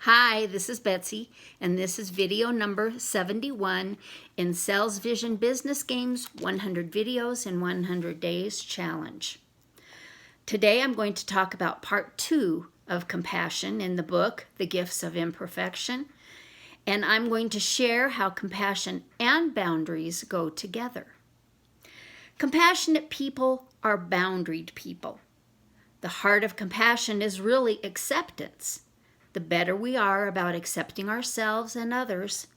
Hi, this is Betsy, and this is video number 71 in SalesVision Business Games 100 Videos in 100 Days Challenge. Today I'm going to talk about part 2 of compassion in the book, The Gifts of Imperfection, and I'm going to share how compassion and boundaries go together. Compassionate people are boundaried people. The heart of compassion is really acceptance. The better we are about accepting ourselves and others,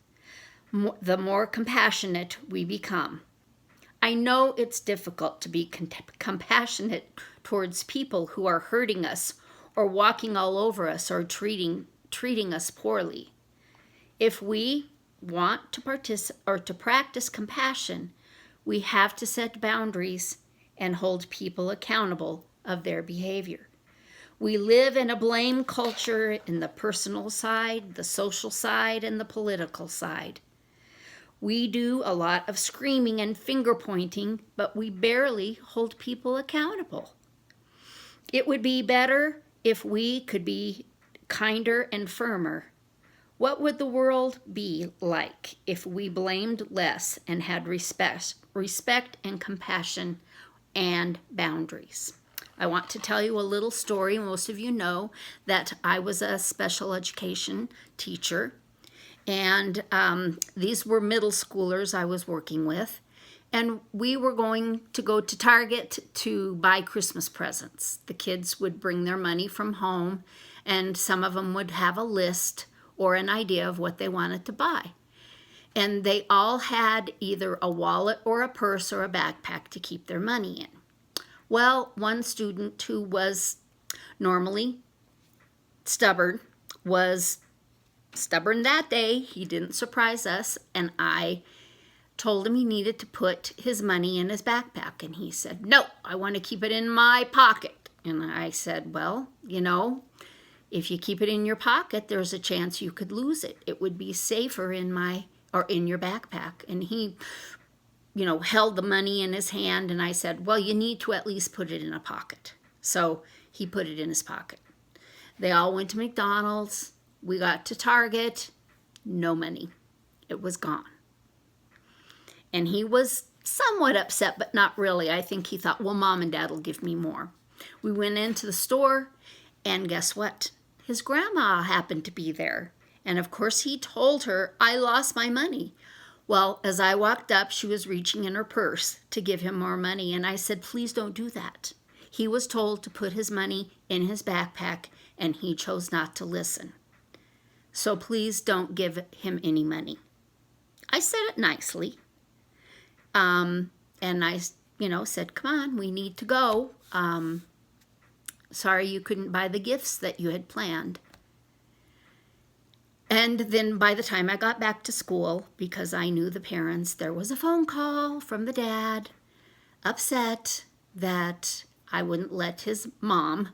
the more compassionate we become. I know it's difficult to be compassionate towards people who are hurting us or walking all over us or treating us poorly. If we want to practice compassion, we have to set boundaries and hold people accountable of their behavior. We live in a blame culture in the personal side, the social side, and the political side. We do a lot of screaming and finger pointing, but we barely hold people accountable. It would be better if we could be kinder and firmer. What would the world be like if we blamed less and had respect and compassion and boundaries? I want to tell you a little story. Most of you know that I was a special education teacher, and these were middle schoolers I was working with, and we were going to go to Target to buy Christmas presents. The kids would bring their money from home, and some of them would have a list or an idea of what they wanted to buy. And they all had either a wallet or a purse or a backpack to keep their money in. Well, one student who was normally stubborn was stubborn that day. He didn't surprise us, and I told him he needed to put his money in his backpack, and he said, "No, I want to keep it in my pocket." And I said, "Well, if you keep it in your pocket, there's a chance you could lose it. It would be safer in your backpack." And he held the money in his hand, and I said, "Well, you need to at least put it in a pocket." So he put it in his pocket. They all went to McDonald's. We got to Target. No money. It was gone. And he was somewhat upset, but not really. I think he thought, well, Mom and Dad will give me more. We went into the store, and guess what? His grandma happened to be there. And of course, he told her, "I lost my money." Well, as I walked up, she was reaching in her purse to give him more money, and I said, "Please don't do that." He was told to put his money in his backpack, and he chose not to listen. So please don't give him any money. I said it nicely, and I said, "Come on, we need to go. Sorry you couldn't buy the gifts that you had planned." And then by the time I got back to school, because I knew the parents, there was a phone call from the dad, upset that I wouldn't let his mom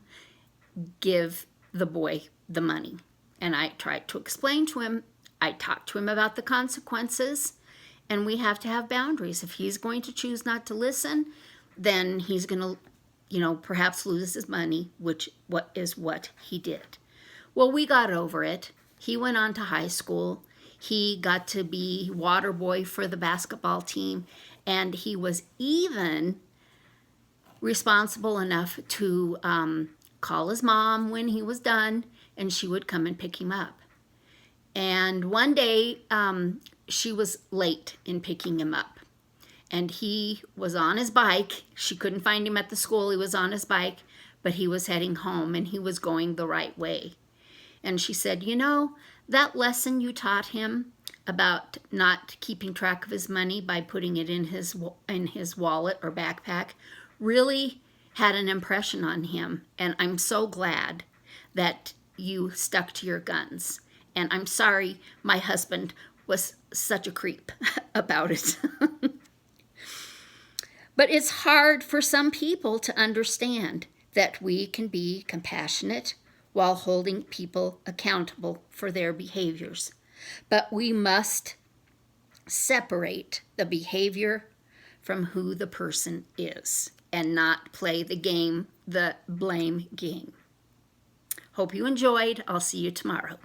give the boy the money. And I tried to explain to him, I talked to him about the consequences, and we have to have boundaries. If he's going to choose not to listen, then he's going to, perhaps lose his money, which is what he did. Well, we got over it. He went on to high school. He got to be water boy for the basketball team, and he was even responsible enough to call his mom when he was done, and she would come and pick him up. And one day, she was late in picking him up, and he was on his bike. She couldn't find him at the school. He was on his bike, but he was heading home, and he was going the right way. And she said, that lesson you taught him about not keeping track of his money by putting it in his wallet or backpack really had an impression on him. And I'm so glad that you stuck to your guns. And I'm sorry my husband was such a creep about it." But it's hard for some people to understand that we can be compassionate while holding people accountable for their behaviors. But we must separate the behavior from who the person is and not play the blame game. Hope you enjoyed. I'll see you tomorrow.